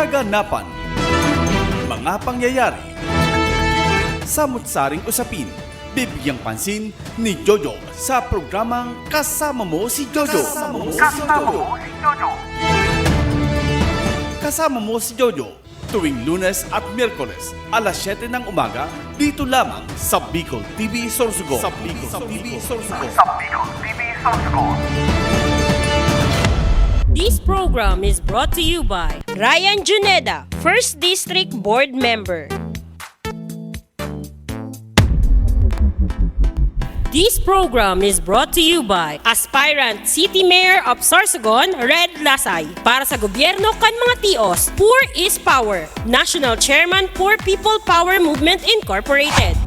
kaganapan, mga pangyayari, samut-saring usapin, bibigyang pansin ni Jojo sa programang Kasama Mo si Jojo. Kasama Mo si Jojo tuwing Lunes at Miyerkules alas 7 ng umaga dito lamang sa Bicol TV Sorsogon. This program is brought to you by Ryan Juneda, 1st District Board Member. This program is brought to you by Aspirant City Mayor of Sorsogon, Red Lasay. Para sa gobyerno kan mga tios, Poor is Power. National Chairman, Poor People Power Movement Incorporated.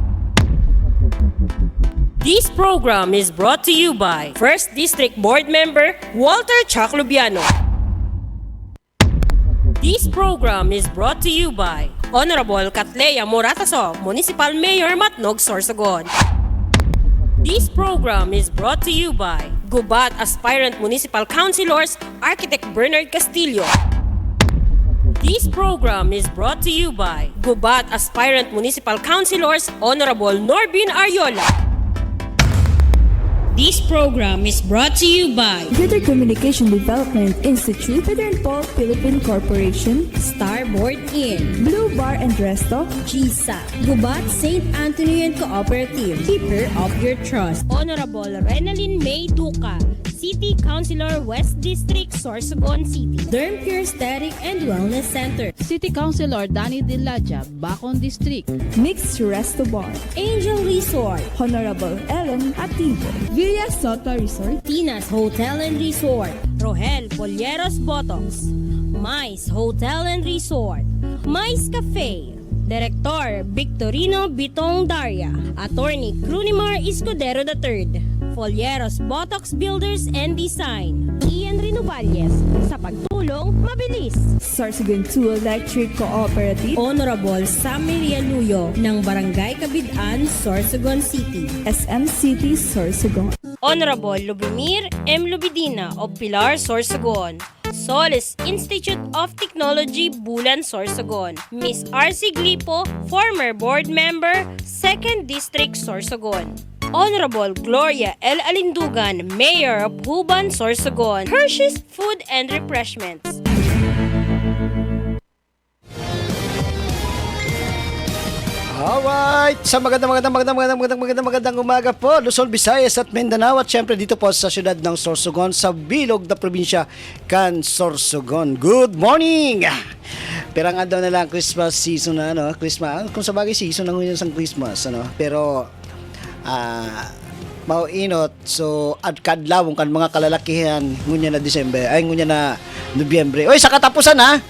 This program is brought to you by 1st District Board Member Walter Chaclubiano. This program is brought to you by Honorable Katleya Morataso, Municipal Mayor Matnog, Sorsogon. This program is brought to you by Gubat Aspirant Municipal Councilors Architect Bernard Castillo. This program is brought to you by Gubat Aspirant Municipal Councilors Honorable Norbin Ariola. This program is brought to you by Greater Communication Development Institute, Federal Pole Philippine Corporation, Starboard Inn, Blue Bar and Resto, GSA, Gubat St. Anthony and Cooperative, Keeper of Your Trust, Honorable Renalyn May Duca, City Councilor West District, Sorsogon City, Derm Pure Aesthetic and Wellness Center, City Councilor Danny Dilaja, Bacon District, Mixed Resto Bar, Angel Resort, Honorable Ellen Ativo, Villa Soto Resort, Tina's Hotel and Resort, Rohel Polleros Botox, Mais Hotel and Resort, Mais Cafe, Director Victorino Bitong Daria, Attorney Crunimar Escudero III, Folleros Botox Builders and Design, Ian Renovalles, sa pagtulong mabilis. Sorsogon 2 Electric Cooperative, Honorable Sammy Rialuyo ng Barangay Kabidaan, Sorsogon City, SM City Sorsogon, Honorable Lubimir M. Lubidina of Pilar, Sorsogon, Solis Institute of Technology, Bulan, Sorsogon, Miss R.C. Glipo, former board member, 2nd District, Sorsogon, Honorable Gloria L. Alindugan, Mayor of Huban, Sorsogon, Hershey's Food and Refreshments. Alright, sa magandang umaga po, Luzon, Visayas at Mindanao at syempre dito po sa siyudad ng Sorsogon sa bilog na probinsya kan Sorsogon. Good morning! Pero ang na lang Christmas season na Christmas, kung sa bagay season na ngayon sa Christmas pero mauinot so kadlawon kan mga kalalakihan ngunya na December ay ngunya na Nobyembre. Oy, sa katapusan ha?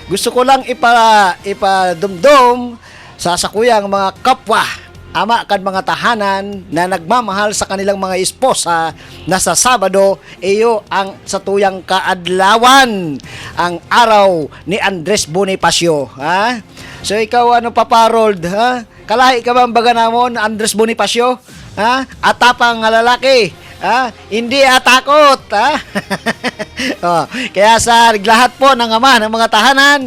Gusto ko lang ipadumdum sa sakuyang mga kapwa, ama kan mga tahanan na nagmamahal sa kanilang mga esposa na sa Sabado, iyo ang satuyang kaadlawan, ang araw ni Andres Bonifacio, ha? So ikaw Papa Harold, ha? Kalahi ka ba ang baga namon, Andres Bonifacio? Ha? Atapang nga lalaki, ha? Hindi atakot, ha? Oh, kaya sa lahat po ng ama ng mga tahanan,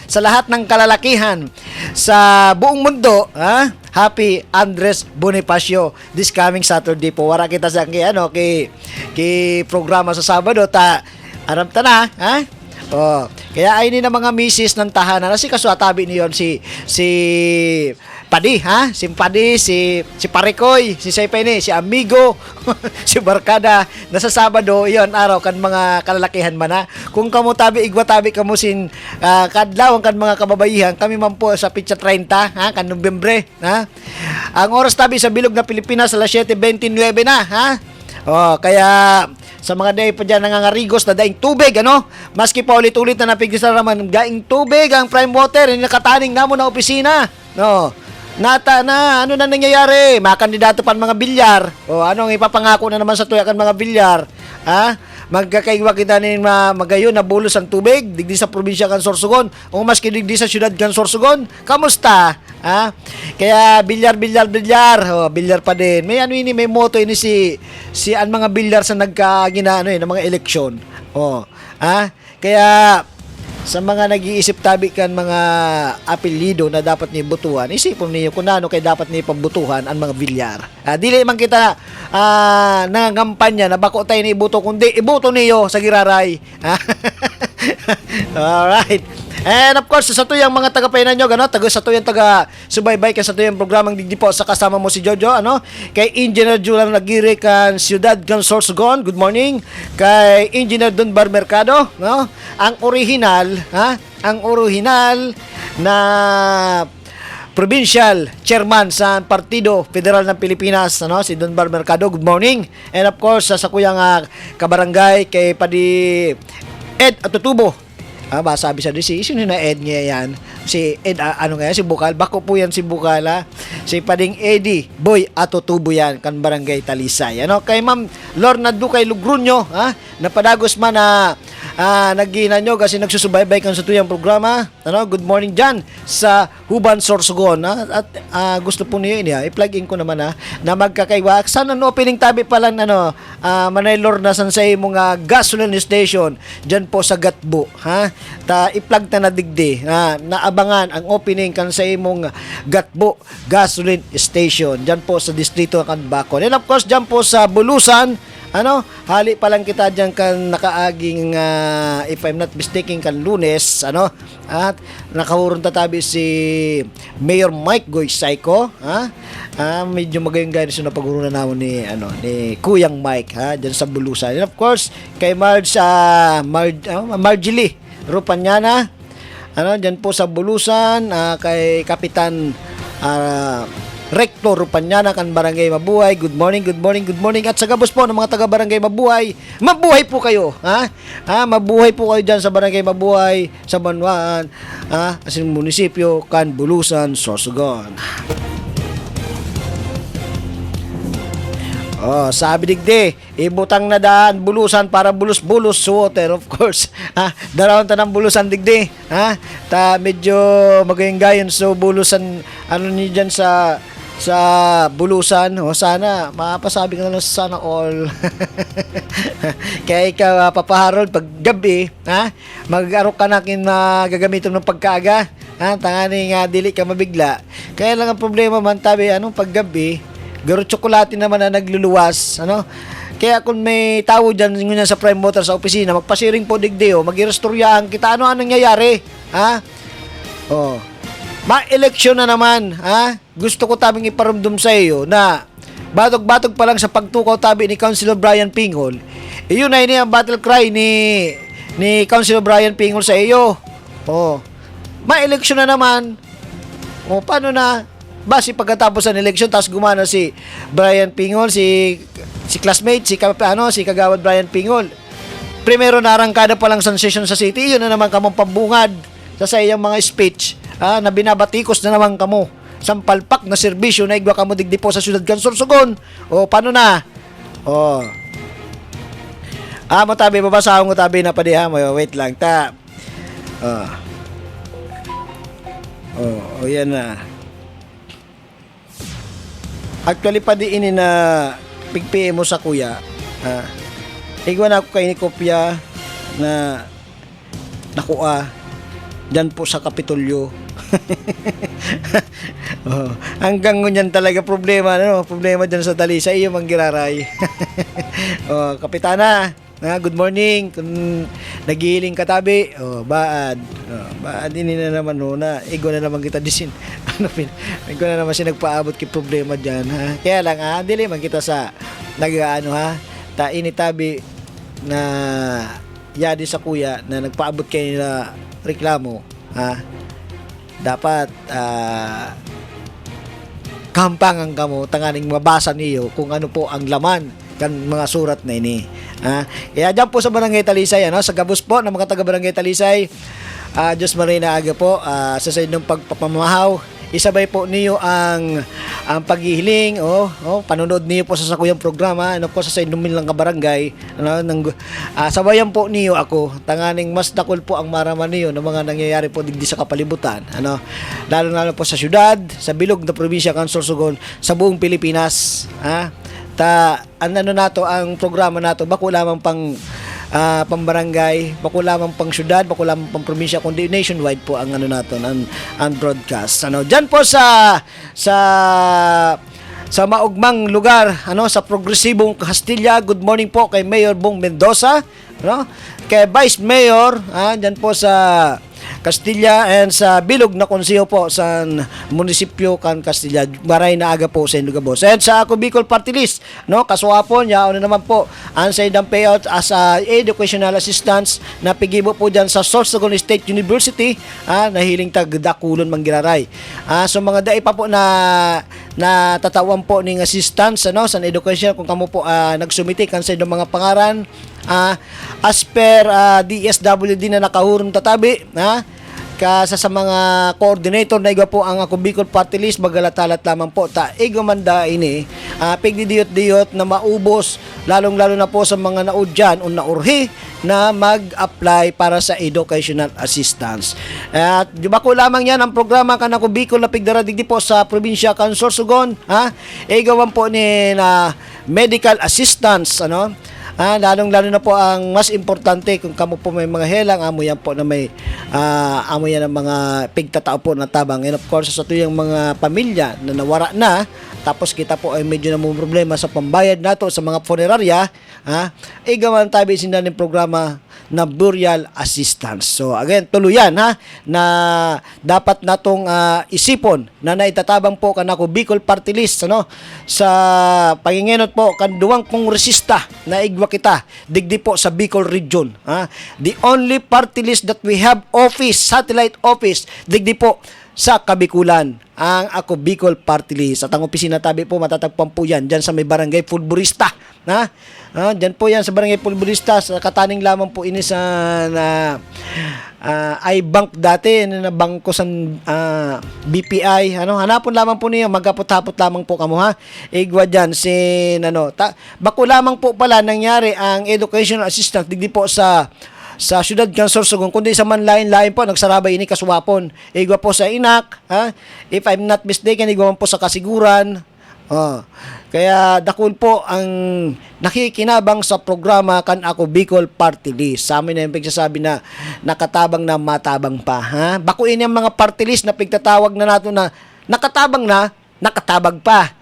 sa lahat ng kalalakihan sa buong mundo, happy Andres Bonifacio this coming Saturday po. Wala kita sa kay programa sa Sabado aram ta na, Oh, kaya ay ni na mga misis ng tahanan kasi kaswatabi niyon si Padi, si Padi, si Parikoy, si Saypene, si Amigo, si Barkada, nasa Sabado, iyon araw kan mga kalalakihan man Kung kamo igwatabi kamo sin kadlawon kan mga kababayihan, kami man po sa pitsa 30, kan Nobyembre, Ang oras tabi sa bilog na Pilipinas alas 7:29 na, Oh, kaya sa mga day pa dyan nangangarigos na daing tubig, maski pa ulit-ulit na napigis na naman, daing tubig ang prime water, yung nakataning namo na opisina, Nata na, ano na nangyayari? Makandidato pa mga bilyar. O anong ipapangako na naman sa tuyakan mga bilyar? Magkakaigwa kita ni magayon na bulos ang tubig digdi sa probinsya kan Sorsogon o maski digdi sa syudad kan Sorsogon. Kamusta? Kaya bilyar. O bilyar pa din. May may motto ini si ang mga bilyar sa ng mga eleksyon. Kaya sa mga nag-iisip tabi kan mga apelyido na dapat ni butuhan, isipon niyo kung ano kay dapat ni pambutuhan ang mga Villar. Dili man kita nangangampanya na bako tayo ni ibuto, kundi ibuto niyo sa Giraray. Alright. And of course, sa tuyang mga taga-painan nyo, sa tuyang taga-subaybay, sa tuyang programang digdi po, sa kasama mo si Jojo, kay Engineer Julian Nagiri kan Ciudad kan Sorsogon, good morning. Kay Engineer Dunbar Mercado, ang original na provincial chairman sa Partido Federal ng Pilipinas, si Dunbar Mercado, good morning. And of course, sa kuyang kabarangay, kay Padi Ed Atutubo, sabi sa sino na Ed niya yan? Si Ed, si Bukal? Bako po yan si Bukal, Si Pading Eddie Boy Atutubo yan, kan Barangay Talisay. Kay Ma'am Lorna Ducay Lugrunyo, napadagos man na nagina nyo kasi nagsusubaybay kan sa tuyang programa. Good morning dyan sa Huban Sorsogon. At gusto po niyo ini, i-plug in ko naman na magkakaiwa. Sana opening tabi pala Manay Lorna san sa imong gasoline station dyan po sa Gatbo. I-plug na digdi. Naabangan ang opening kan sa imong Gatbo gasoline station dyan po sa distrito ng Bacon. And of course dyan po sa Bulusan, hali pa lang kita dyan kan nakaaging if I'm not mistaken kan Lunes, at nakahurong tatabi si Mayor Mike Goy Psycho, medyo magayong gaya na paghurunan naman ni Kuyang Mike, dyan sa Bulusan. And of course kay Marjorie Rupanyana, dyan po sa Bulusan, kay Kapitan Recto Rupanyana kan Barangay Mabuhay. Good morning, good morning, good morning. At sa gabos po ng mga taga Barangay Mabuhay, mabuhay po kayo, mabuhay po kayo dyan sa Barangay Mabuhay, sa Banwaan, asin munisipyo kan Bulusan, Sorsogon. Sabi digdi, ibutang na daan Bulusan para bulus-bulus water, of course. Darawon ta ng Bulusan digdi. Medyo magayang-gayon so Bulusan, ni dyan sa Bulusan. Sana mapasabi ka na lang sana all. Kaya ikaw, Papa Harold, pag gabi, mag-arok ka na gagamitin ng pagkaaga. Tangani nga dili ka mabigla. Kaya lang ang problema man tabi, pag gabi, garo tsokolate naman na nagluluwas, Kaya kung may tao dyan sa Prime Motor sa opisina, magpasiring po digdi, mag-irestoryahan kita, ano nangyayari, ma-eleksyon na naman, Gusto ko tabing iparamdam sa iyo na batog-batog pa lang sa pagtukaw tabi ni Councilor Brian Pingol, yun na ang battle cry ni Councilor Brian Pingol sa iyo. Ma-eleksyon na naman. Paano na? Basi pagkatapos ng eleksyon, tapos gumana si Brian Pingol, si classmate, si Kagawad Brian Pingol. Primero narangkada pa lang sa session sa city, yun na naman kamong pambungad sa iyang mga speech, na binabatikos na naman kamo. Sampalpak na serbisyo na igwa kamo digdi po sa Ciudad kan Sorsogon. Paano na? Matabi, babasahon ko tabi na pa diha mo. Wait lang, yan na. Actually, pa di ini na pigpii mo sa kuya. Igwan ako kay ni kopya na nakuha dyan po sa Kapitolyo. Hanggang ngunyan talaga problema, problema dyan sa Talisay, iyo manggiraray. Kapitana, good morning. Kung nagihiling katabi, baad ini na naman na igo na naman kita disin. Igo na naman siya nagpaabot ki problema dyan, Kaya lang dili man kita sa ta initabi na yadi sa kuya na nagpaabot kayo na reklamo, dapat kampangan kamo tanganing mabasa niyo kung ano po ang laman kan mga surat na ini. Kaya dyan po sa Barangay Talisay, sa gabos po ng mga taga Barangay Talisay, Diyos Marina aga po, sa ng pagpapamahaw, isabay po niyo ang paghihiling, panunod niyo po sa sakuyang programa, po sa inumin lang ka barangay, sabayan po niyo ako, tanganing mas dakol po ang maraman niyo ng mga nangyayari po digdi sa kapalibutan, lalo po sa syudad, sa bilog na probinsya kan Sorsogon, sa buong Pilipinas, ang programa nato bako lamang pang pambarangay, bako lamang pang syudad, bako lamang pang probinsya, kundi nationwide po ang ano natin, ang broadcast. Diyan po sa maugmang lugar, sa progresibong Castilla. Good morning po kay Mayor Bong Mendoza, kay Vice Mayor, diyan po sa Castilla, and sa bilog na konseho po sa munisipyo kan Castilla. Maray na aga po sa Ilugabos. And sa ako Bicol Party List, kaswapon ya naman po ang sa idang payout as educational assistance na pigibo po dyan sa Sorsogon State University, nahiling tagdakulon manggiraray. So mga dai pa po na tatawan po ning assistance sa education kung kamo po nagsumiti kan sa idong mga pangaran, as per DSWD na nakahurong tatabi, kasa sa mga coordinator na igwa po ang ako Bicol Party List, magalatalat lamang po ta igwa manda ini pigdidiyot-diyot na maubos, lalong-lalo na po sa mga naudyan o naurhi na mag-apply para sa educational assistance. At di ba ko lamang yan ang programa kan ako Bicol na pigdaradig di po sa probinsya kan Sorsogon, igawan po ni na medical assistance, lalong-lalo na po ang mas importante kung kamo po may mga helang, amo yan po na may amo yan ang mga pigtatao po na tabang. And of course, sa tuyang mga pamilya na nawara na, tapos kita po ay medyo na problema sa pambayad nato sa mga funerarya, igawan tayo sinda ng programa na burial assistance. So again, tuluyan na dapat natong isipon na naitatabang po kanako Bicol Party List sa pangingenot po kan duwang kongresista na igwa kita digdi po sa Bicol region. The only party list that we have office, satellite office digdi po sa Kabikulan, ang ako Bicol Party List. At ang opisina tabi po matatagpuan po yan dyan sa may barangay Fulburista. Dyan po yan sa barangay Fulburista, sa kataning lamang po ini sa iBank dati na bangko sa BPI. Hanapon lamang po niyo, magapot-hapot lamang po kamo igwa dyan bako lamang po pala nangyari ang educational assistance digdi po sa syudad kan Sorsogon, kundi sa manlain-lain po nagsarabay ini kaswapon. Igwa po sa Inak, if I'm not mistaken, igwa po sa Kasiguran. Kaya dakul po ang nakikinabang sa programa kan ako Bicol Party List. Sa amin na yung pagsasabi na nakatabang na matabang pa. Bakuin yung mga party list na pigtatawag na nato na nakatabang na, nakatabag pa.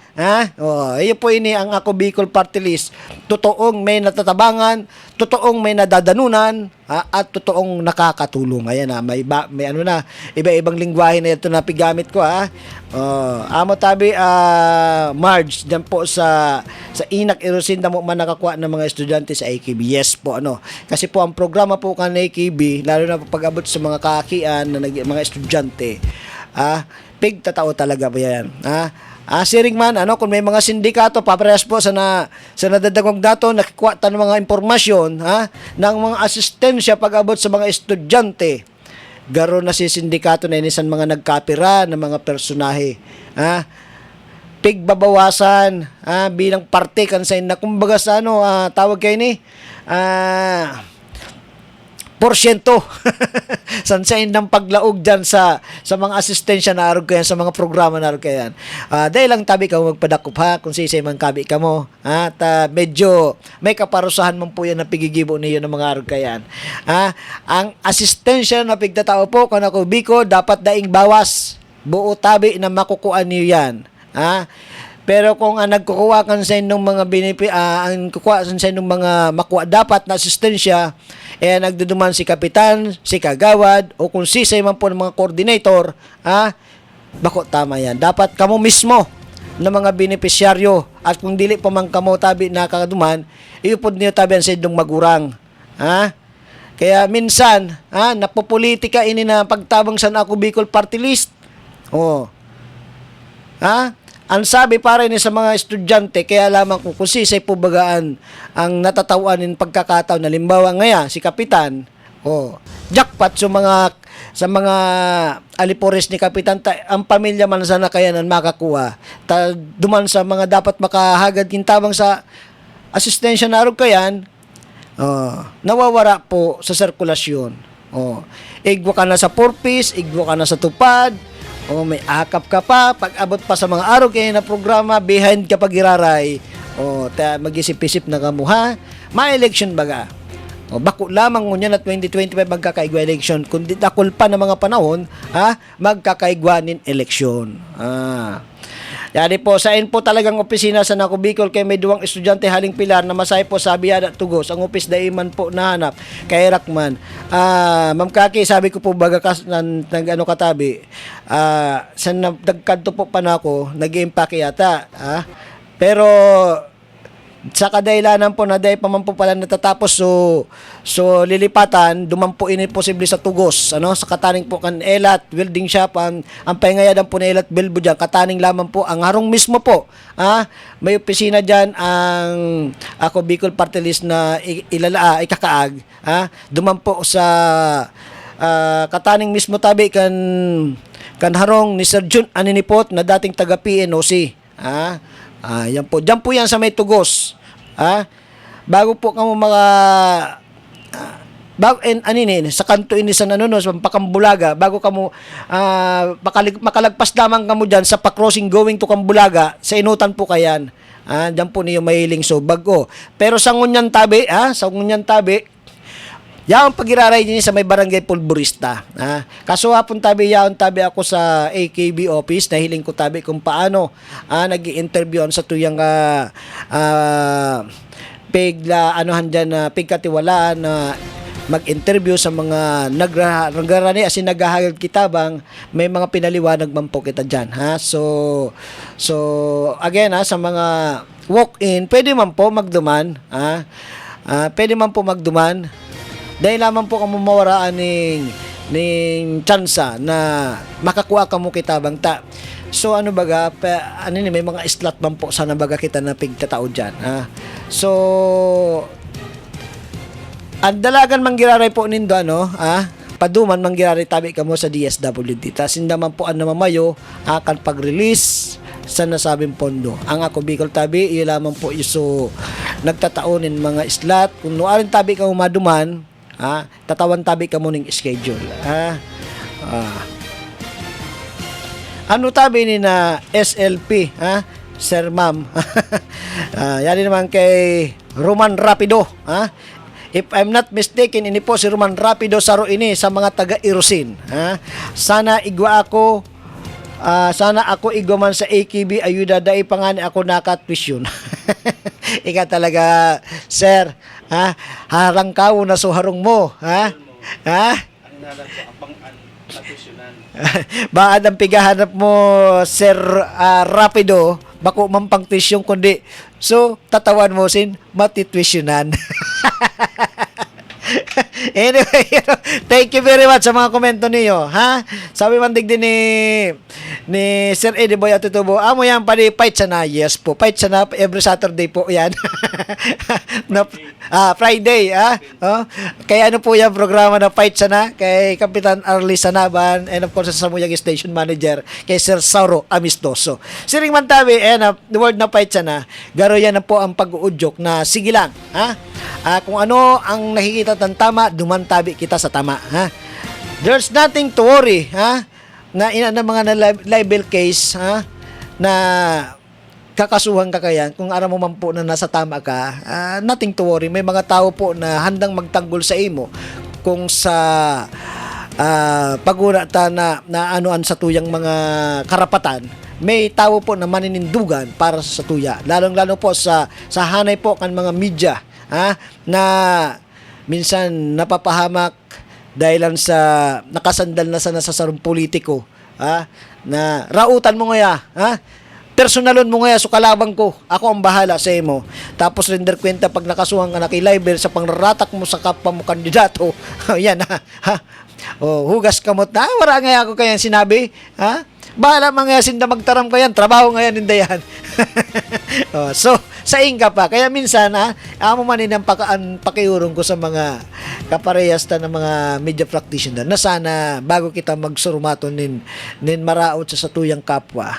Iyo po ini ang ako Bicol Party List. Totoong may natatabangan, totoong may nadadanunan, at totoong nakakatulong. Ayan may iba-ibang lingwahe na ito na pigamit ko amo tabi Marge diyan po sa Inak Erosinda mo man nakakuha ng mga estudyante sa AKB. Yes po kasi po ang programa po kan AKB, lalo na pag-abot sa mga kakian na mga estudyante, pigtatao talaga po yan. Siring man, kung may mga sindikato, paparehas po sa nadadagwag dato, nakikuha ng mga impormasyon, ng mga asistensya pag-abot sa mga estudyante. Garo na si sindikato na inisan mga nagkapira ng mga personahe. Pigbabawasan, bilang parte kan sa na kumbaga sa tawag kayo ni, porsyento sansain ng paglaog dyan sa mga asistensya na arog kayan, sa mga programa na arog kayan. Dahil lang tabi ka magpadakop kung sisay man kabi ka mo, at medyo may kaparusahan man po yan na pigigibo niyo ng mga arog kayan. Ang asistensya na pigtatao po kung ako Bicol, dapat daing bawas buo tabi na makukuha niyo yan. Pero kung nagkukuha kan sa inyong mga ang kukuha sa inyong mga makuha dapat na asistensya, nagduduman si kapitan, si kagawad, o kung sisay man po ng mga coordinator, bako tama yan. Dapat kamo mismo ng mga benepisyaryo, at kung dili pa man kamo tabi nakakaduman, iupod niyo tabi sa inyong magurang. Kaya minsan, napopolitika ini na pagtabang sa ako Bicol Party List. Ang sabi para ni sa mga estudyante, kaya lamang kung sisay po bagaan ang natatawanin pagkakataon na limbawa ngaya si kapitan, jackpot sa mga alipores ni kapitan, ang pamilya man sana kayanan makakuha. Duman sa mga dapat makahagad kintabang sa asistensya na arog kayan, nawawara po sa sirkulasyon. Igwa ka na sa purpose, igwa ka na sa tupad, may akap ka pa, pag-abot pa sa mga araw kayo na programa, behind ka pag iraray, mag-isip-isip na kamuha, ma-election baga. O, bako lamang ngunya na 2025 magkakaigwa eleksyon, kundi dakol pa ng mga panahon, magkakaigwa nin eleksyon. Yari po, sa po talagang opisina sa Naco Bicol kay may duwang estudyante haling pilar na masay po sa Biada Tugos. Ang opis daiman po nahanap kay Rakman. Ma'am Kaki, sabi ko po baga nag-ano katabi, sa nagkanto po pa na ako, nag-iimpake yata. Pero sa kadailanan po na dahil pa man po pala natatapos so lilipatan dumampo ini posible sa Tugos sa kataning po kan Elat welding shop ang pahingayadan po ni Elat Bilbo dyan, kataning lamang po ang harong mismo po may opisina dyan ang ako Bicol Party List na ikakaag dumampo sa kataning mismo tabi kan harong ni Sir Jun Aninipot na dating taga PNOC yan po. Diyan po yan sa may Tugos. Bago po kamo sa kanto ini sa sa Pakambulaga, bago kamo makalagpas lamang kamo diyan sa pa-crossing going to Kambulaga, sa inutan po kayan. Diyan po niyo mahiling so bago. Pero sa ngunyan tabi, yaon pagiraray din sa may barangay Pulburista. Kaso hapon tabi ako sa AKB office, nahiling ko tabi kung paano nag-i-interview sa tuyang pigkatiwalaan na mag-interview sa mga nagrarani asin naghahagad kitabang may mga pinaliwanag man po kita dyan. So again sa mga walk-in, pwede man po magduman. Dahil lamang po kamo mawaraan ning tsansa na makakuha kamo kitabang ta. So ano baga may mga slot man po sana baga kita na pigtatao diyan. So ang dalagan manggiraray po nindo paduman manggiraray tabi kamo sa DSWD. Tas sindaman po ang namamayo akan pag-release sa nasabing pondo. Ang ako Bicol tabi iyo lamang po iso nagtataonin mga slot kung nuarin tabi kamo maduman tatawan tabi ka mo ng schedule. Ano tabi ni na SLP, Sir Ma'am? Yan naman kay Roman Rapido, If I'm not mistaken, ini po si Roman Rapido saro ini sa mga taga-Irusin. Sana igwa ako igwa man sa AKB ayuda dai pangani ako nakatwisyon. Ika talaga, sir. Harang ka na so harong mo. Ang nalang ko apang natwisyonan. Baad ang pigahanap mo, Sir Rapido, bako mampang twisyon kundi. So, tatawan mo sin matitwisyonan. Anyway, thank you very much sa mga komento niyo, Sabi man din ni Sir Eddie Boy Atutubo, amo yan pali fight sana. Yes po, fight sana every Saturday po yan. Friday, Kaya ano po yan programa na fight sana kay Kapitan Arlie Sanaban and of course sa Samuyang Station Manager kay Sir Sauro Amistoso. Siring man tabi, the word na fight sana, garo yan na po ang pag-uudyok na sige lang, kung ano ang nakikita ng tama, dumantabi kita sa tama, There's nothing to worry, na mga libel case, na kakasuhan ka kayan, kung aram mo man po na nasa tama ka, nothing to worry. May mga tao po na handang magtanggol sa imo kung sa paguna ta na anuan sa tuyang mga karapatan. May tao po na maninindugan para sa tuya, lalong-lalo po sa hanay po kan mga media, na minsan napapahamak dahilan sa nakasandal na sa nasasarong politiko, na rautan mo ngaya, personalon mo ngaya so kalabang ko, ako ang bahala sa imo, tapos render kwenta pag nakasuhan ka na kay libel sa pangratak mo sa kapwa mo kandidato. Yan hugas kamot na wala ngaya ako kayang sinabi, bahala mga sinda magtaram ko yan, trabaho ngayon hindi yan. So sa inga pa, kaya minsan amo man ang pakiurong ko sa mga kaparehas na mga media practitioner na sana bago kita magsurumaton nin maraot sa tuyang kapwa,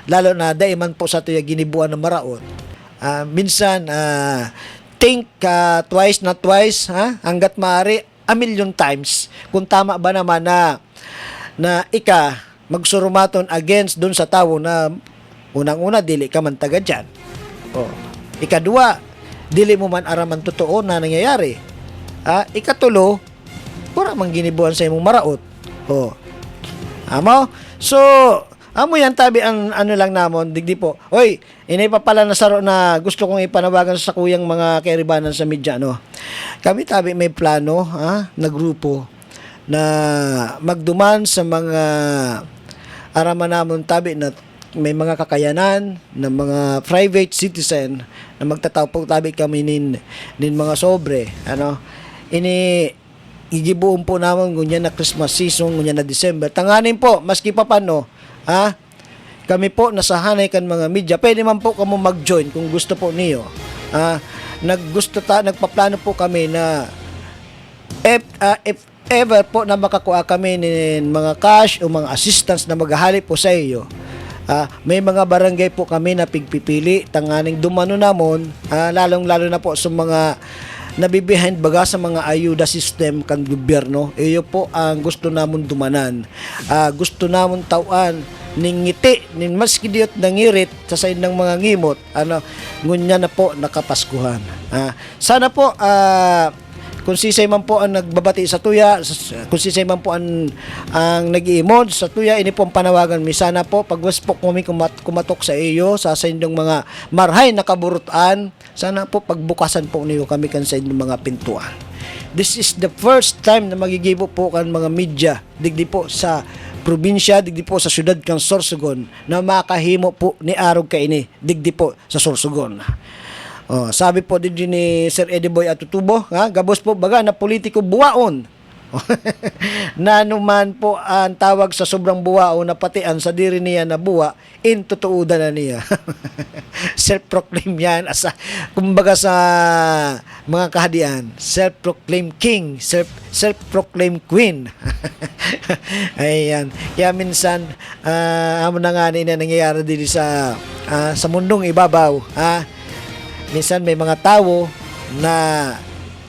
lalo na dahil man po sa tuyang ginibuan ng maraot, minsan think twice not twice, hanggat maaari a million times kung tama ba naman na ika magsurumaton against dun sa tao na unang-una dili ka man taga dyan. Ikadua, dili mo man araman totoo na nangyayari. Ikatulo, wala mang ginibuan sa imong maraot. Oh. Amo? So, amo yan tabi ang ano lang namon, digdi po. Oy, ini pa pala na saro na gusto kong ipanawagan sa kuyang mga kairibanan sa media, no. Kami tabi may plano, na grupo na magduman sa mga araman namon tabi na may mga kakayanan na mga private citizen na magtatawpog tabi kami nin mga sobre, ano. Ini igibuon po naman ngunya na Christmas season, ngunya na December. Tanganin po, maski pa paano, kami po nasahanay kan mga media. Pwede man po kamo mag-join kung gusto po niyo. Nagpaplano po kami na if ever po na makakuha kami ng mga cash o mga assistance na maghahalip po sa iyo. May mga barangay po kami na pigpipili, tanganing dumano namon, lalong-lalo na po sa mga nabibehind baga sa mga ayuda system kan gobyerno. Iyo po ang gusto namon dumanan. Gusto namon tawan ning ngiti nin maski diot nangirit sa said ng mga ngimot, ngunya na po nakapaskuhan. Sana po kung sisay man po ang nagbabati sa tuya, kung sisay man po ang nag-iimod sa tuya, ini po ang panawagan mi. Sana po pagwas po kami kumatok sa iyo sa inyong mga marhay na kaburutan, sana po pagbukasan po niyo kami kan sa inyong mga pintuan. This is the first time na magigibo po kan mga media digdi po sa probinsya, digdi po sa syudad kan Sorsogon na makahimo po ni arog kaini digdi po sa Sorsogon. Sabi po din ni Sir Eddie Boy Atutubo, gabos po baga na politiko buwaon. Na naman po ang tawag sa sobrang buwaon na pati ang sa diri niya na buwa, tutuudan na niya. Self-proclaim yan, kumbaga sa mga kahadian, self-proclaim king, self-proclaim queen. Ayan. Kaya minsan, amo na nga na nangyayari din sa mundong ibabaw, minsan may mga tao na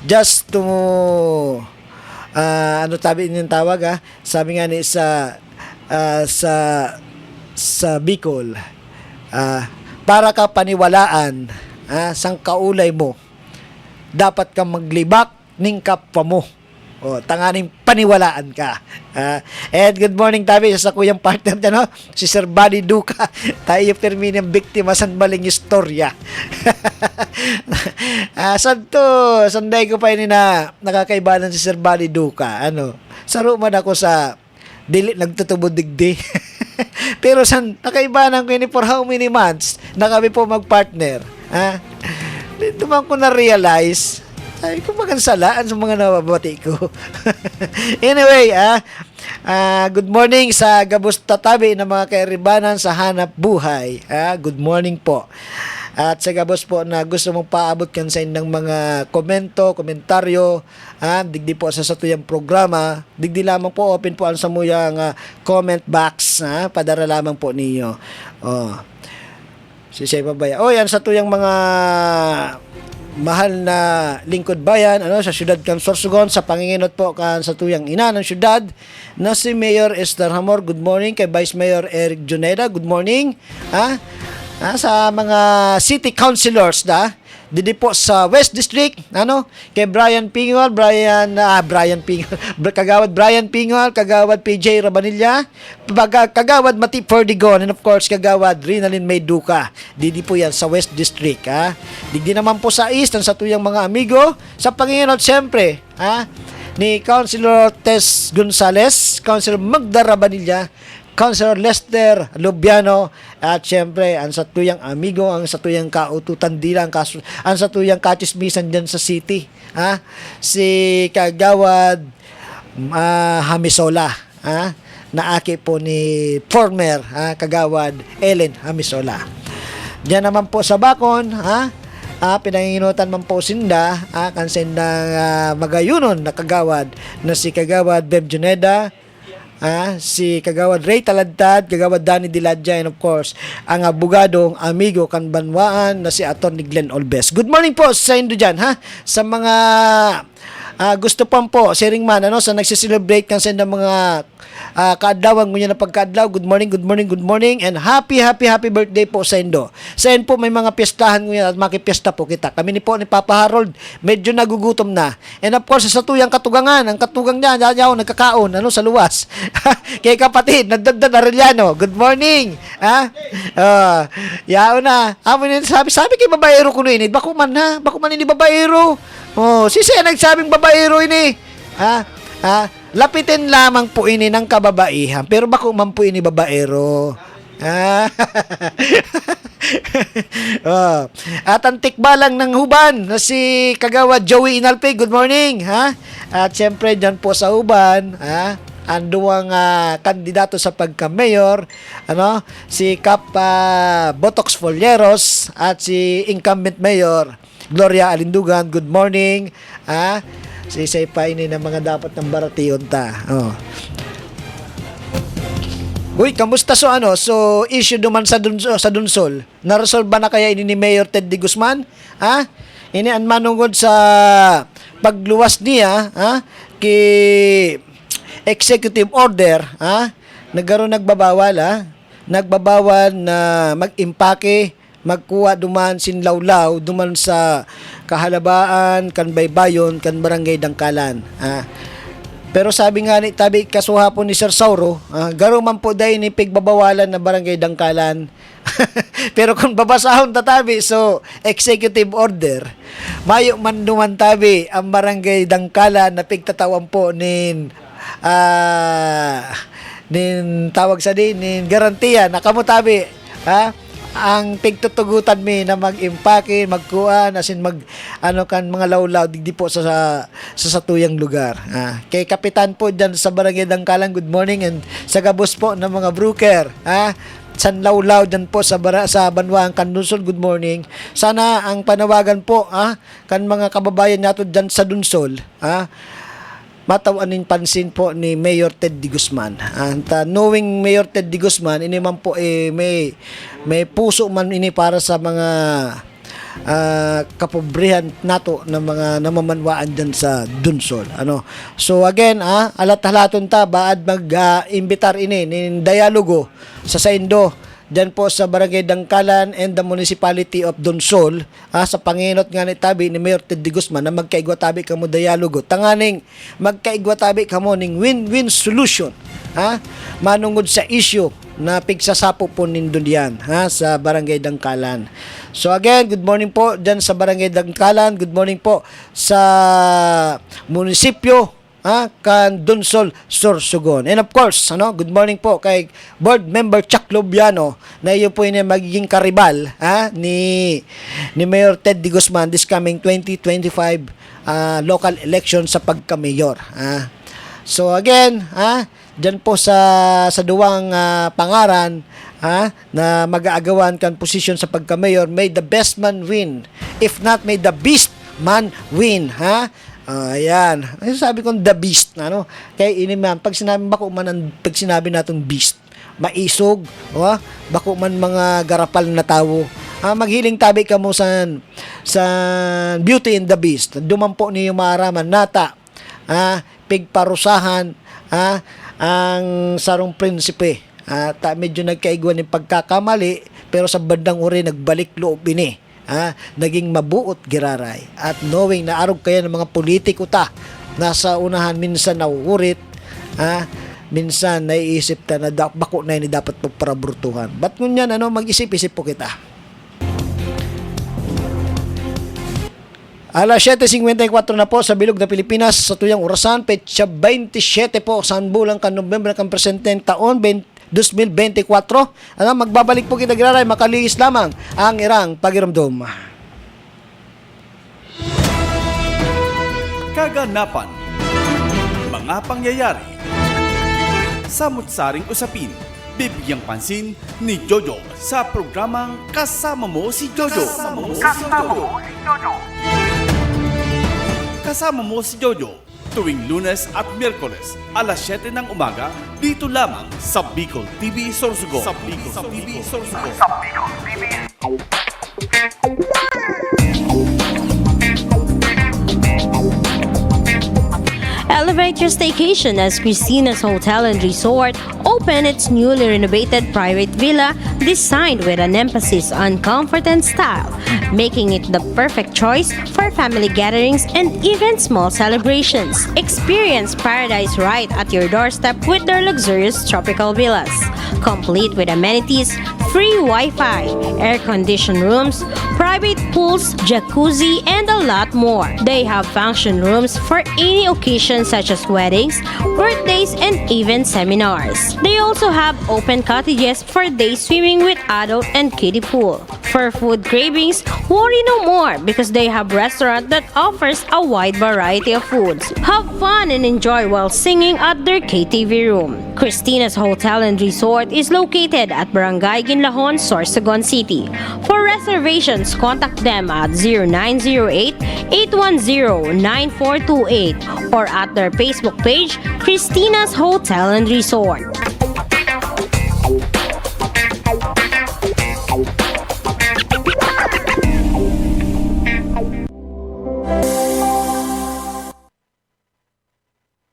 just to tabi yung tawag, sabi nga ni sa Bicol, para ka paniwalaan, sang kaulay mo dapat kang maglibak ning kapwa mo. Tanganing paniwalaan ka. And good morning tabi sa kuyang partner dyan, si Sir Buddy Duca. Tayo permi ng biktima sa maling istorya. Sanday ko pa yun na nakakaibanan si Sir Buddy Duca. Saro man ako sa dili nagtutubod digdi. Pero nakaibanan ko yun for how many months na kami po magpartner. Dito man ko na-realize, ay, kumbagang salaan sa mga nababati ko. Anyway, good morning sa gabos tatabi ng mga kairibanan sa hanap buhay. Good morning po. At sa gabos po na gusto mong paabot kan sa ng mga komentaryo, digdi po sa satuyang programa, digdi lamang po, open po ang samuyang comment box, padara lamang po ninyo. Si Sheba Baya. Yan sa tuyang mga mahal na lingkod bayan sa syudad kan Sorsogon, sa panginginot po kan sa tuyang ina ng syudad na si Mayor Esther Hamor. Good morning kay Vice Mayor Eric Juneda. Good morning sa mga city councilors didi po sa West District, kay Brian Pingol, Kagawad Brian Pingol, Kagawad PJ Rabanilla, Kagawad Mati Perdigon, and of course Kagawad Rinalyn May Duca. Didi po yan sa West District. Digdi naman po sa East ang sa tuyang mga amigo sa panginginot siyempre ni Councilor Tess Gonzales, Councilor Magda Rabanilla, Councilor Lester Lubiano, at syempre ang sa tuyang amigo, ang sa tuyang kaututan dila, ang sa tuyang kachismisan dyan sa city, si Kagawad Hamisola, na aki po ni former Kagawad Ellen Hamisola. Diyan naman po sa Bacon, pinanginginutan man po sinda, kansendang magayunon na kagawad na si Kagawad Beb Juneda, si Kagawad Ray Talantad, Kagawad Danny Diladja, and of course, ang abogadong amigo kan Banwaan na si Atty. Glenn Olbes. Good morning po sa inyo dyan, sa mga gusto pa po, sharing man, sa nagsiselebrate kan sa mga kaadlawan ngunya na pagkaadlaw. Good morning, good morning, good morning, and happy birthday po sa Indo. Sa po may mga piyestahan ngunya at makipiesta po kita. Kami ni Papa Harold, medyo nagugutom na. And of course, sa tuyang katugangan, ang katugang niya, nagkakaon, sa luwas. Kay kapatid, nagdagdag Arellano, good morning. Yao na. Sabi kay babaero ko ini, bako man ini babaero. Sisi nagsabing babaero ini. Lapitin lamang po ini ng kababaihan, pero bako man po ini babaero. At ang tikbalang ng huban na si Kagawa Joey Inalpe, good morning. At syempre dyan po sa huban, ang duwang kandidato sa pagka-mayor, si Kap Botox Folleros at si incumbent mayor Gloria Alindugan, good morning. Si pa ini ng mga dapat ng baration ta. Uy, kamusta so issue duman sa Dunsol? Na-resolve ba na kaya ini ni Mayor Ted D. Guzman? Ini ang manungod sa pagluwas niya, ki executive order, nagbabawal na mag-impake, magkuha duman sinlawlaw duman sa Kahalabaan, kan Baybayon, kan Barangay Dangkalan. Pero sabi nga ni tabi kasuha po ni Sir Sauro, garo man po dahil ni pigbabawalan na Barangay Dangkalan. Pero kung babasahon tatabi, so executive order, mayo man duman tabi ang Barangay Dangkalan na pigtatawan po nin tawag sa nin garantiya na kamutabi, ang pigtutugutan mi na mag-impake, magkuha, asin mga lawlaw digdi po sa satuyang lugar. Kay kapitan po dyan sa Barangay Dangkalan, good morning, and sa gabos po ng mga broker, san lawlaw dyan po sa Banwang Kandunsol, good morning. Sana ang panawagan po, kan mga kababayan nato dyan sa Dunsol, matawanin pansin po ni Mayor Ted D. Guzman. And knowing Mayor Ted D. Guzman, ini man po may puso man ini para sa mga kapobrihan nato ng mga namamanwaan dyan sa Dunsol. So again, alat-halaton ta baad mag-imbitar ini nin dialogo sa Saindo dyan po sa Barangay Dangkalan and the Municipality of Dunsol, sa panginot nga ni tabi ni Mayor Ted D. Guzman na magkaigwa tabi kamo dialogo. Tanganing magkaigwa tabi kamo ning win-win solution, manungod sa issue na pigsasapo po nindun yan, sa Barangay Dangkalan. So again, good morning po dyan sa Barangay Dangkalan, good morning po sa munisipyo kan Dunsol, Sorsogon. And of course, good morning po kay Board Member Chuck Lobiano na iyo po yung magiging karibal ni Mayor Ted D. Guzman this coming 2025 local election sa pagka-mayor. So again, dyan po sa duwang pangaran na mag-aagawan kan posisyon sa pagka-mayor, may the best man win. If not, may the beast man win. Ayan. Sabi ko the beast, kaya ini man pag sinabi natong beast, maisog, bako man mga garapal na tawo. Maghiling tabi ka mo sa Beauty and the Beast. Dumampo niyo maaraman nata, pigparusahan, ang sarong prinsipe. Medyo nagkaigwan ng pagkakamali, pero sa bandang uri nagbalik loob ini. Naging mabuot giraray, at knowing na arog kaya ng mga politiko nasa unahan, minsan nauurit, minsan naiisip ta na bako na ini dapat pagparabrutuhan. Ba't ngunyan mag-isip-isip po kita. Alas 7:54 na po sa Bilog na Pilipinas sa tuyang orasan, petsa 27 po sa bulang kan Nobyembre kan presenteng taon 2024. Magbabalik po kita giraray, makaliis lamang ang irang pagiramdom. Kaganapan, mga pangyayari, samut-saring usapin, bibigyang pansin ni Jojo sa programang Kasama Mo si Jojo. Kasama Mo si Jojo, tuwing Lunes at Miyerkules, alas 7 ng umaga, dito lamang sa Bicol TV Sorsogon. Elevate your staycation as Christina's Hotel and Resort opened its newly renovated private villa designed with an emphasis on comfort and style, making it the perfect choice for family gatherings and even small celebrations. Experience paradise right at your doorstep with their luxurious tropical villas, complete with amenities, free Wi-Fi, air-conditioned rooms, private pools, jacuzzi, and a lot more. They have function rooms for any occasion such as weddings, birthdays, and even seminars. They also have open cottages for day swimming with adult and kiddie pool. For food cravings, worry no more because they have restaurant that offers a wide variety of foods. Have fun and enjoy while singing at their KTV room. Christina's Hotel and Resort is located at Barangay Ginlahon, Sorsogon City. For reservations, contact them at 0908-810-9428 or at their Facebook page, Christina's Hotel and Resort.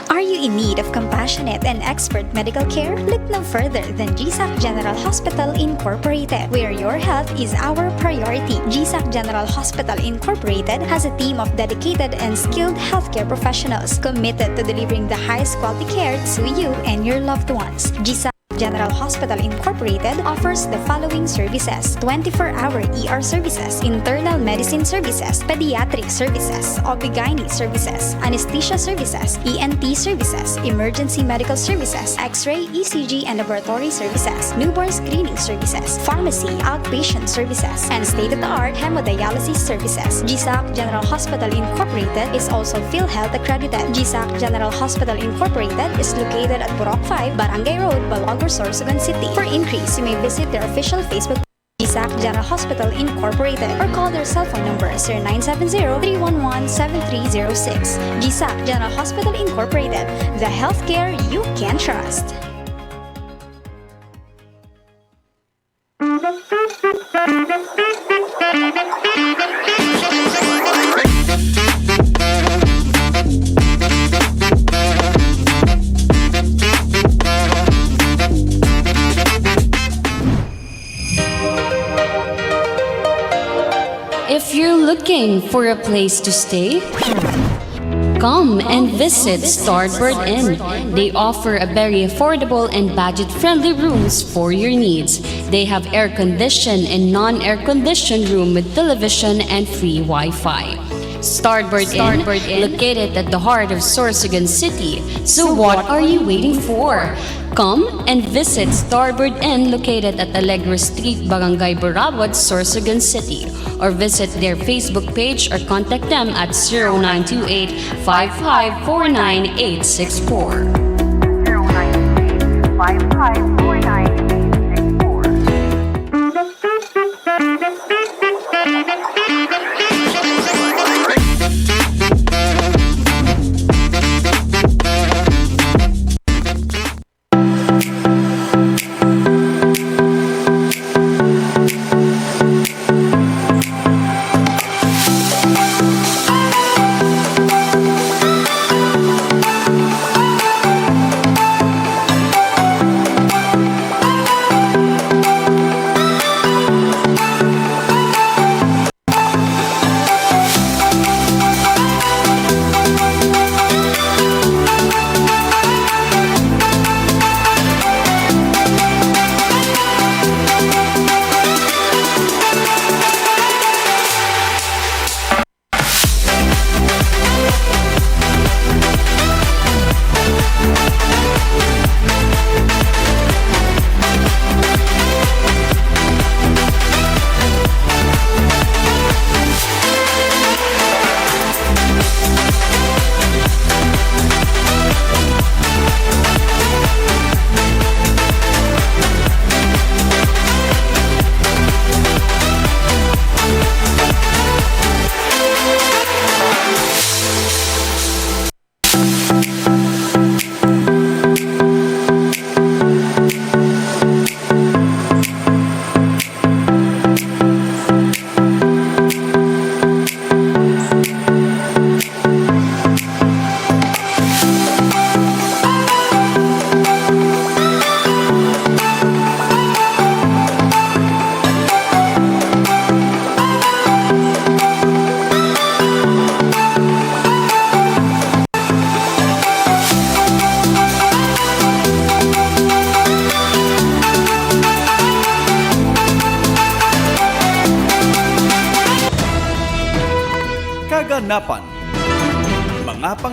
Are you in need of compassionate and expert medical care? Look no further than GSAC General Hospital Incorporated, where your health is our priority. GSAC General Hospital Incorporated has a team of dedicated and skilled healthcare professionals committed to delivering the highest quality care to you and your loved ones. GSAC General Hospital Incorporated offers the following services: 24-hour ER services, internal medicine services, pediatric services, OB/GYN services, anesthesia services, ENT services, emergency medical services, X-ray, ECG, and laboratory services, newborn screening services, pharmacy, outpatient services, and state-of-the-art hemodialysis services. GSAC General Hospital Incorporated is also PhilHealth accredited. GSAC General Hospital Incorporated is located at Burok 5, Barangay Road, Balagor, Sorsogon City. For increase, you may visit their official Facebook GSAC General Hospital Incorporated or call their cell phone number 0970-311-7306. GSAC General Hospital Incorporated, the healthcare you can trust. If you're looking for a place to stay, come and visit Starbird Inn. They offer a very affordable and budget-friendly rooms for your needs. They have air-conditioned and non-air-conditioned room with television and free Wi-Fi. Starbird Inn, located at the heart of Sorsogon City. So what are you waiting for? Come and visit Starbird Inn located at Alegre Street, Barangay Burabot, Sorsogon City, or visit their Facebook page or contact them at 0928-5549864. 5549864.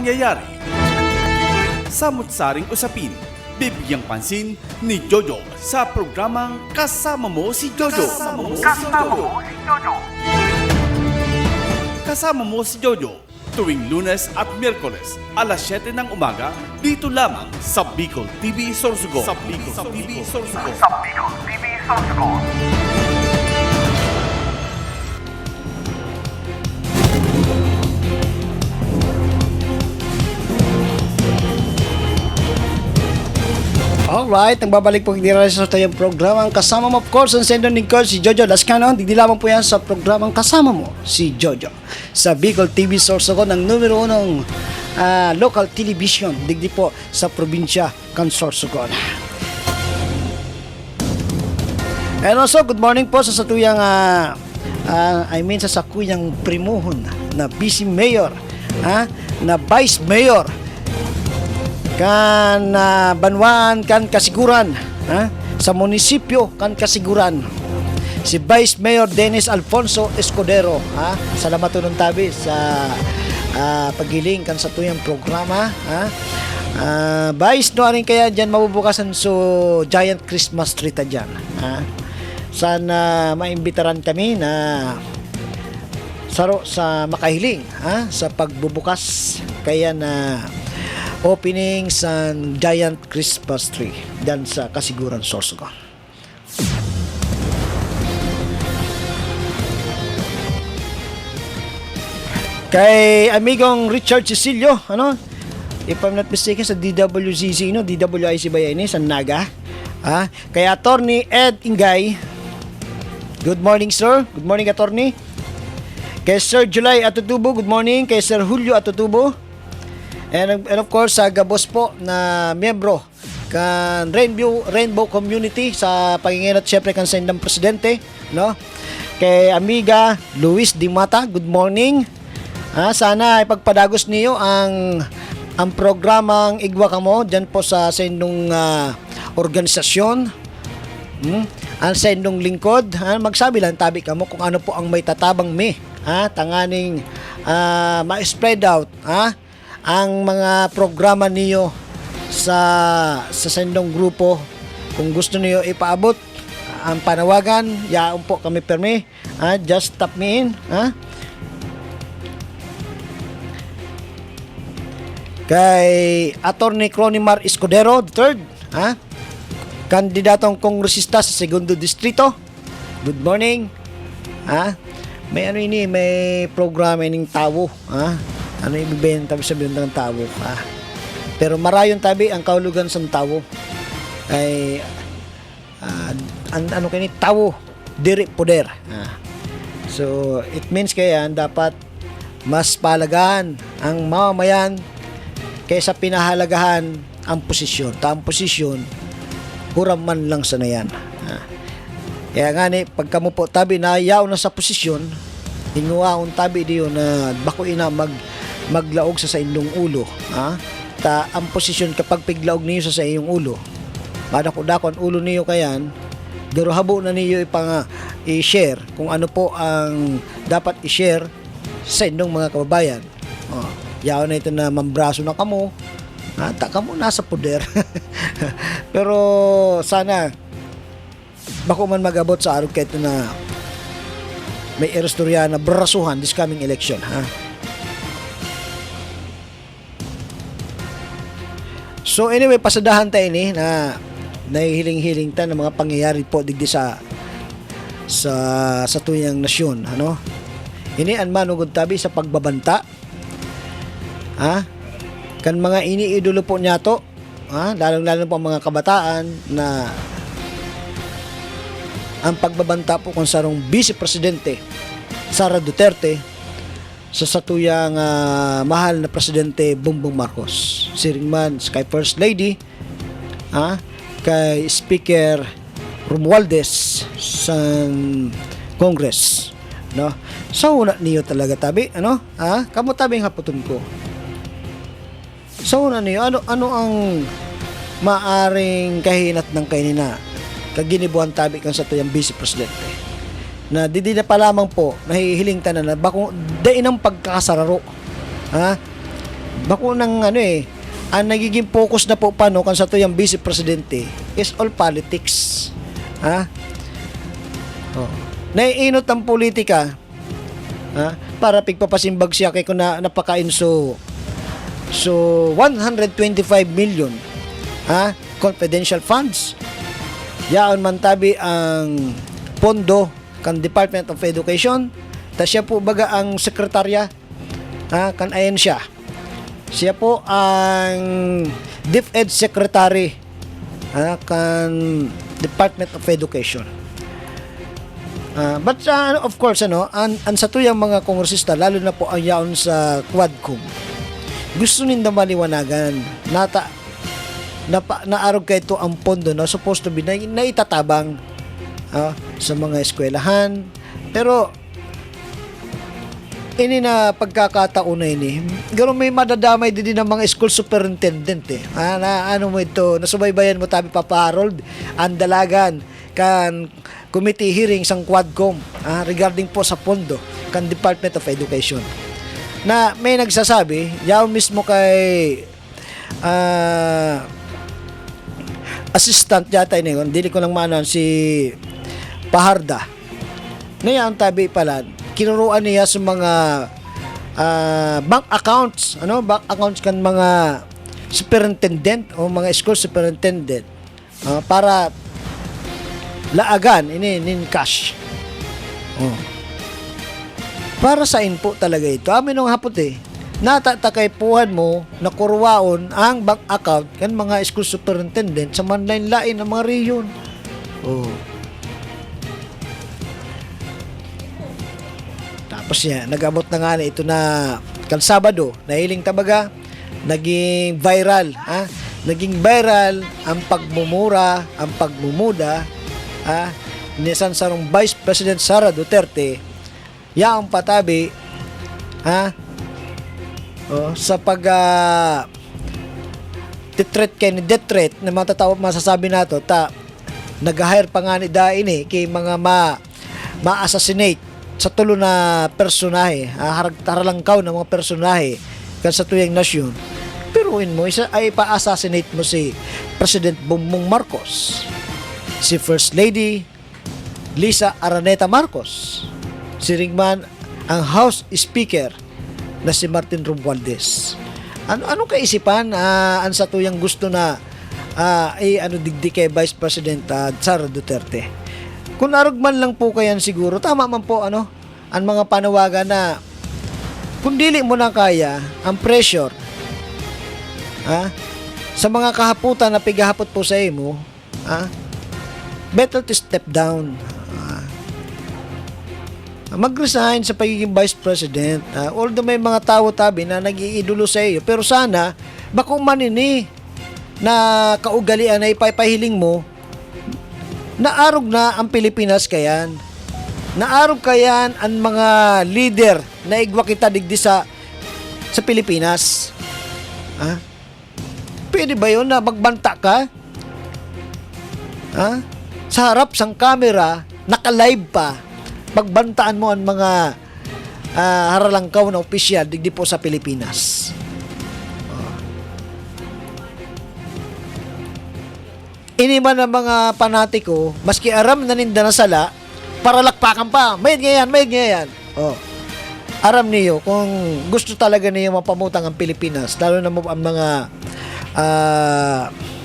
pangyayari. Samut-saring usapin, bibigyang pansin ni Jojo sa programang Kasama Mo si Jojo. Kasama Mo si Jojo tuwing Lunes at Miyerkules alas 7 ng umaga dito lamang sa Bicol TV Sorsogon. Alright, nagbabalik po hindi rin sa tayong programang Kasama Mo, of course, ang sendon din ko si Jojo Lascano. Hindi lamang po yan sa programang Kasama Mo si Jojo sa Bicol TV Sorsogon, ng numero 1 local television digdi po sa probinsya kan Sorsogon. And also, good morning po sa satuyang sa sakuyang primuhon na Vice Mayor, na Vice Mayor kan Banwan kan Kasiguran, sa munisipyo kan Kasiguran, si Vice Mayor Dennis Alfonso Escudero. Salamat po ng tabi sa pagiling kan sa tuyang programa. Vice, no rin kaya dyan mabubukasan so giant Christmas tree ta dyan. Sana maimbitaran kami na saro sa makahiling sa pagbubukas kaya na opening sa giant Christmas tree dyan sa Kasiguran, Sorsogon. Kay amigong Richard Cecilio, if I'm not mistaken, sa DWCC, DWIC ba yan, sa Naga. Kay Attorney Ed Ingay, good morning, sir. Good morning, Attorney. Kay Sir July Atutubo, good morning. Kay Sir Julio Atutubo. And of course, sa gabos po na miyembro kan Rainbow Community sa panginginat syempre kan sa indang presidente, Kay amiga Luis Dimata, good morning. Sana ipagpadagos niyo ang programang Igwa Kamo diyan po sa indong organisasyon. Ang sa indong lingkod, magsabi lang tabi kamo kung ano po ang may tatabang tanganing ma-spread out, ang mga programa niyo sa sendong grupo. Kung gusto niyo ipaabot ang panawagan, yaon po kami permi. Just tap me in. Kay Attorney Cronimar Escudero III, kandidatong kongresista sa Segundo Distrito. Good morning. May may programa ng tawo. Ano ibibenta sabihin ng tawo, pero marayon tabi ang kaulugan sa tawo ay kini tawo diri poder. So it means kaya dapat mas palagahan ang mamamayan kaysa pinahalagahan ang posisyon. Ang posisyon huram man lang sa nayan. Kaya nga ni pagka mo po tabi na yaw na sa posisyon, inuwaon tabi diyo na bako ina maglaog sa indong ulo, ang posisyon kapag piglaog niyo sa iyong ulo, madako-dakon ulo niyo kayan, pero habo na niyo i-share kung ano po ang dapat i-share sa indong mga kababayan. Yaw na ito na mambraso na kamo, kamo nasa poder. Pero sana bako man magabot sa araw kahit na may erestorya na brasuhan this coming election, So anyway, pasadahan tayo na nahihiling-hiling ta ng mga pangyayari po digdi sa tuyang nasyon, Ini an manugod tabi sa pagbabanta, kan mga iniidolo po niyato, lalong-lalo po ang mga kabataan na ang pagbabanta po kung sarong Vice Presidente Sara Duterte sa satuyang mahal na Presidente Bongbong Marcos, siringman kay First Lady, kay Speaker Romualdez sa Congress, so una niyo talaga tabi, kamo tabing haputon ko, so una niyo ano ang maaring kahinat ng kainina kaginibuhan tabi kan sa tuyang Vice Presidente na di na pa lamang po nahihiling tanan na bako dain ang pagkakasararo, Bakunang ang nagiging focus na po paano kan sa tuyang vice presidente is all politics. Ha? Oh. Naiinot ang politika, ha? Para pigpapasimbag siya kay kung napakain so 125 million, ha? Confidential funds. Yaon man tabi ang pondo kan Department of Education, ta siya po baga ang sekretarya, ha? Kan ayan siya. Siya po ang DepEd Secretary, ha? Kan Department of Education. But of course ang sa tuyang mga kongresista, lalo na po ang yaon sa Quadcom, gusto ninda maliwanagan naarog kay ito ang pondo na supposed to be na itatabang sa mga eskwelahan, pero ini na pagkakataon na ini gano'n may madadamay din ng mga school superintendent na ano mo ito, nasubaybayan mo tabi Papa Harold ang dalagan kan committee hearing sang Quadcom regarding po sa pondo kan Department of Education, na may nagsasabi yaw mismo kay assistant yata ini, dili ko lang maanan si Paharda, na yan tabi pala kinuruan niya sa mga bank accounts kan mga superintendent o mga school superintendent para laagan ini cash. Para sa inpo talaga ito. Amin nung hapot natatakaypuhan mo na kurwaon ang bank account kan mga school superintendent sa manlain-lain ng mga region. Tapos nag-abot na nga ito na kan Sabado, nahiling tabaga, naging viral, naging viral ang pagmumura, ang pagmumuda, nisan sarong Vice President Sara Duterte, yaong patabi, sa pag detret kay ni detret na matatawag masasabi nato nag-hire pa nga ni dain kay mga ma-assassinate sa tulo na personahe, haralangkaw na mga personahe kan sa tuyang nasyon. Piruin mo isa ay pa-assassinate mo si President Bongbong Marcos, si First Lady Lisa Araneta Marcos, si ringman ang House Speaker na si Martin Romualdez. Ano kaisipan an sa tuyang gusto na digdi kay Vice President Sara Duterte? Kung narugman lang po kayan siguro, tama man po ang mga panawagan na kung dili mo na kaya ang pressure sa mga kahaputan na pigahapot po sa imo, better to step down. Mag-resign sa pagiging Vice President. Although may mga tao tabi na nag-iidolo sa iyo, pero sana bako manini na kaugalian na ipapahiling mo, naarog na ang Pilipinas kayan. Naarog kayan ang mga leader na igwa kita digdi sa Pilipinas. Pwede ba yun na magbanta ka? Sa harap sang camera, naka-live pa, pagbantaan mo ang mga haralangkaw na opisyal digdi po sa Pilipinas. Ini man ang mga panatiko, maski aram na ninda na sala, para lakpakan pa. Mayad ngayon. Aram niyo, kung gusto talaga niyo mapamutang ang Pilipinas, lalo na ang mga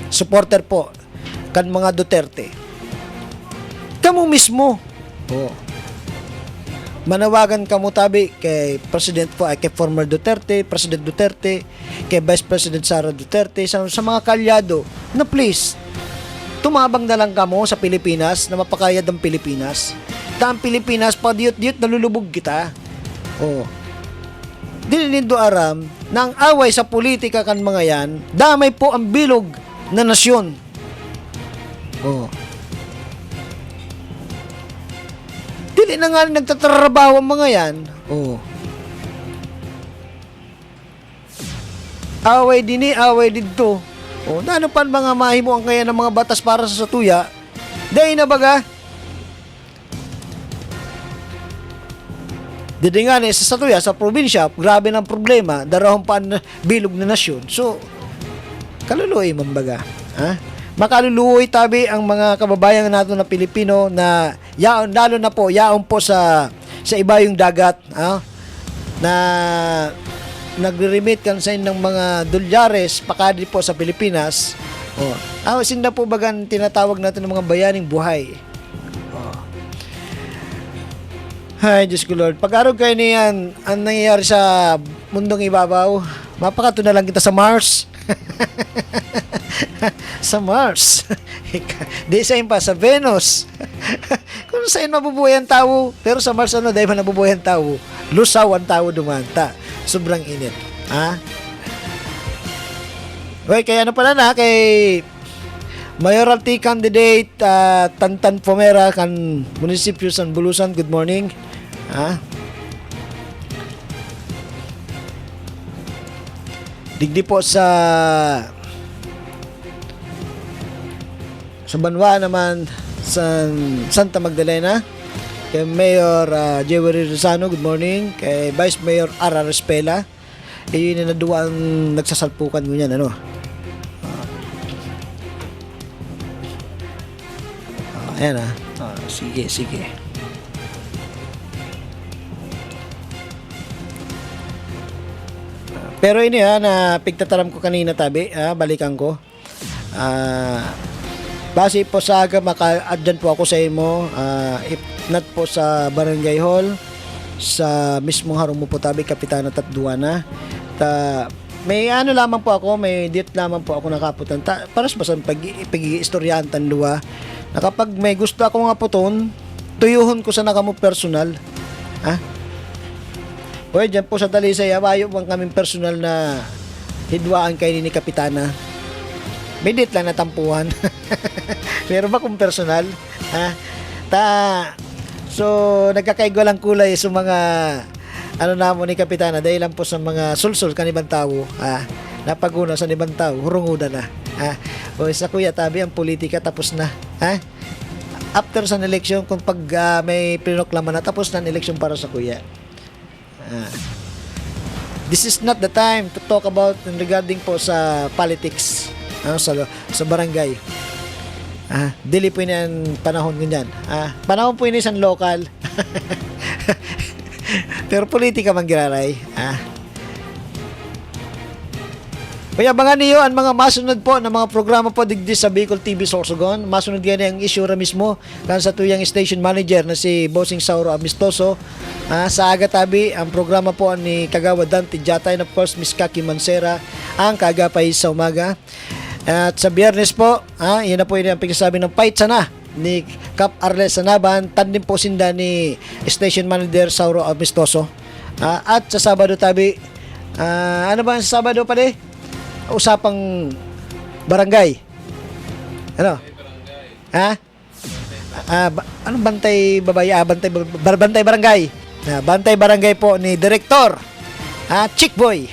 supporter po, kan mga Duterte, kamu mismo, manawagan kamo tabi kay President po, kay former Duterte, President Duterte, kay Vice President Sara Duterte, sa mga kalyado, na please, tumabang na lang kamo sa Pilipinas na mapakayad ang Pilipinas. Ang Pilipinas, padiyot-diyot, nalulubog kita. Dilindo aram na ang away sa politika kan mga yan, damay po ang bilog na nasyon. Dili na nga nagtatrabaho ang mga yan. Away dini, away dito. Ano pa mga mahimo ang kaya ng mga batas para sa satuya? Dahil na baga? Didingan sa satuya, sa probinsya, grabe ng problema, darahong paan bilog na nasyon. So, kaluluoy mambaga. Ha? Makaluluoy tabi ang mga kababayan natin na Pilipino na yaon, lalo na po, yaon po sa iba yung dagat, na nagre-remit kansain ng mga dolyares pakadi po sa Pilipinas. Sinda po bagan tinatawag natin ng mga bayaning buhay. Ay, Diyos ko Lord. Pag-araw kayo niyan, ang nangyayari sa mundong ibabaw, mapakato na lang kita sa Mars. Sa Mars. Di sa'yo pa, sa Venus. Kung sa'yo mabubuhay ang tao, pero sa Mars dahil man nabubuhay ang tao, lusaw ang tao dumanta. Sobrang init. Okay, kaya pala na, kay Mayoralty Candidate Tantan Pomera kan Munisipyo San Bulusan, good morning. Digdi po sa Banwa naman sa Santa Magdalena, kay Mayor Jewery Rosano, good morning. Kay Vice Mayor Ara Respela, yun na naduwa ang nagsasalpukan mo yan, ayan sige. Pero ini na pigtataram ko kanina tabi, balikan ko. Base po sa aga, maka-adyan po ako sa imo, if not po sa Barangay Hall, sa mismong harong mo po tabi, Kapitana Tatduana. May lamang po ako, may date lamang po ako nakaputan. Paras ba sa pag-i-istoryahan tanluwa, na kapag may gusto ako nga puton, tuyuhon ko sa nakamo personal. Oy, dyan po sa Talisay, awayo bang kaming personal na hidwaan kay ni Kapitana. May date lang natampuhan. Pero ba kung personal? So, nagkakaigwa lang kulay sa mga namo ni Kapitana dahil lang po sa mga sulsul kanibang tao. Napaguna sa ibang tao, hurunguda na. O sa kuya tabi, ang politika tapos na. After sa election, kung pag may pinoklama na, tapos na ang election para sa kuya. This is not the time to talk about regarding po sa politics, sa barangay. Dili po yan panahon ganyan. Panahon po yun isang local. Pero politika man giraray. Kaya abangan niyo ang mga masunod po na mga programa po digdi sa Bicol TV Sorsogon. Masunod yan ang issue ra mismo kan sa tuyang station manager na si Bossing Sauro Amistoso. Sa aga tabi, ang programa po ni Kagawa Dante Jatay, and of course Miss Kaki Mansera ang kagapay sa umaga. At sa Biyernes po, yun na po yun ang pagsasabi ng fight sana ni Cap Arles Sanaban, tandem po sinda ni station manager Sauro Amistoso. At sa Sabado tabi, ano ba ang Sabado pa usapang barangay. Anong bantay babae? Bantay barangay. Bantay barangay po ni Director Chick Boy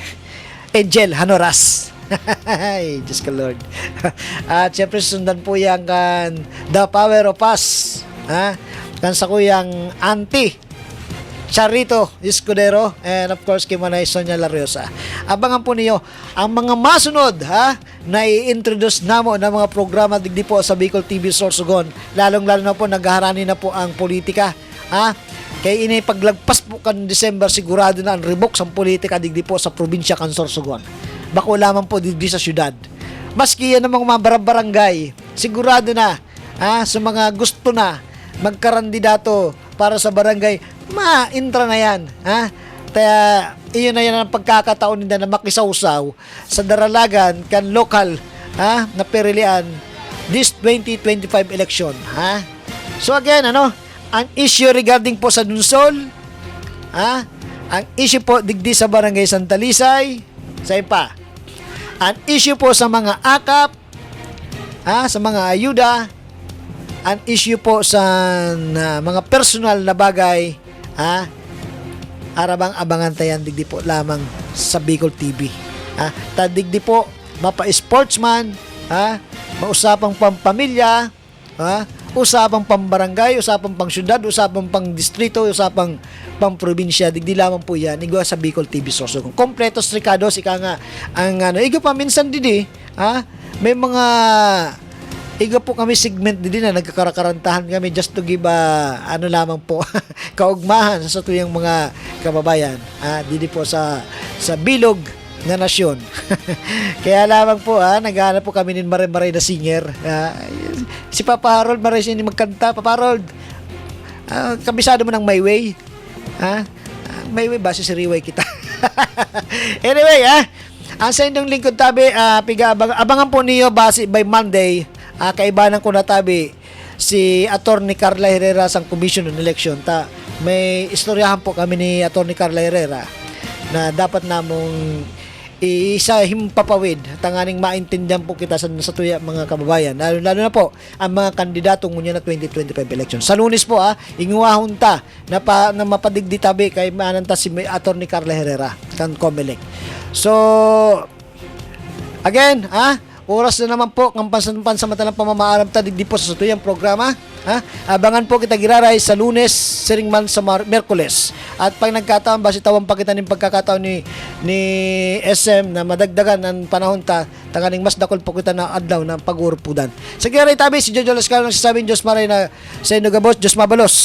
Angel Hanoras. Ay, Diyos ka Lord. At syempre sundan po yan kan The Power of Us. Kan sa kuyang Auntie Charito Escudero, and of course kay Manay Sonia Lariosa. Abangan po niyo ang mga masunod na i-introduce namo ng mga programa digdi po sa Bicol TV Sorsogon. Lalong-lalo na po naghaharani na po ang politika. Kay ini paglagpas po kan December, sigurado na ang revoke sa politika digdi po sa probinsya kan Sorsogon. Bako lamang po digdi sa syudad. Maski yan ng mga barangay, sigurado na sa mga gusto na magkarandidato para sa barangay, ma-intra na yan. Kaya iyon na yan ang pagkakataon nila na makisawsaw sa daralagan kan lokal na perilian this 2025 election. So again, ang issue regarding po sa Dunsol, ang issue po digdi sa Barangay Santa Lisay, sa pa. Ang issue po sa mga akap, sa mga ayuda, ang issue po sa mga personal na bagay, arabang abangan tayan digdi po lamang sa Bicol TV. Tadigdi po mapa-sportsman, mausapang pampamilya, usapang pambarangay, usapang pang syudad, usapang pang distrito, usapang pang probinsya, digdi lamang po yan, igwa sa Bicol TV Sorsogon. Kompleto strikados, ika nga, ang ano, iga pa minsan didi, may mga, iga po kami segment din na nagkakarakarantahan kami just to give ano lamang po, kaugmahan sa tuyang mga kababayan, didi po sa bilog na nasyon. Kaya lamang po, naghahanap po kami ng Mare-Mare na singer. Si Papa Harold Maray siya magkanta. Papa Harold, kabisado mo ng My Way. My Way, base si Riway kita. Anyway, ang sa inyong lingkod tabi, abangan po niyo base by Monday, kaibanan ko na tabi si Attorney Carla Herrera sa Commission on Election. May istoryahan po kami ni Attorney Carla Herrera na dapat namong isa himpapawid tanganing maintindihan po kita sa tuya mga kababayan, lalo na po ang mga kandidato ngunya na 2025 election. Sa Lunes po inguwahon ta na mapadigdi tabi kay mananta si Attorney Carla Herrera kan Comelec. So again, oras na naman po ng pansamantalang pamamaaram ta digdi po sa tuyang programa. Abangan po kita giraray sa Lunes, siringman sa Merkules. At pag nagkataon, basi tawang pa kita ng pagkakataon ni SM na madagdagan ang panahon tanganing mas dakol po kita na adlaw ng pag-urupudan. Sa giray tabi, si Jojo Lascano nagsasabing Diyos maray na sa inyo gabos, Diyos mabalos.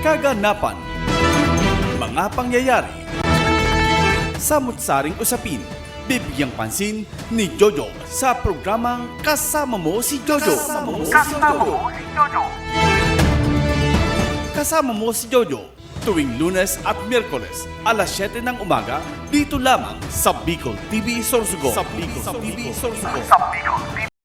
Kaganapan, mga pangyayari, samut-saring usapin, bibigyang pansin ni Jojo sa programang Kasama Mo si Jojo. Kasama Mo si Jojo, tuwing Lunes at Miyerkules, alas 7 ng umaga, dito lamang sa Bicol TV Sorsogon.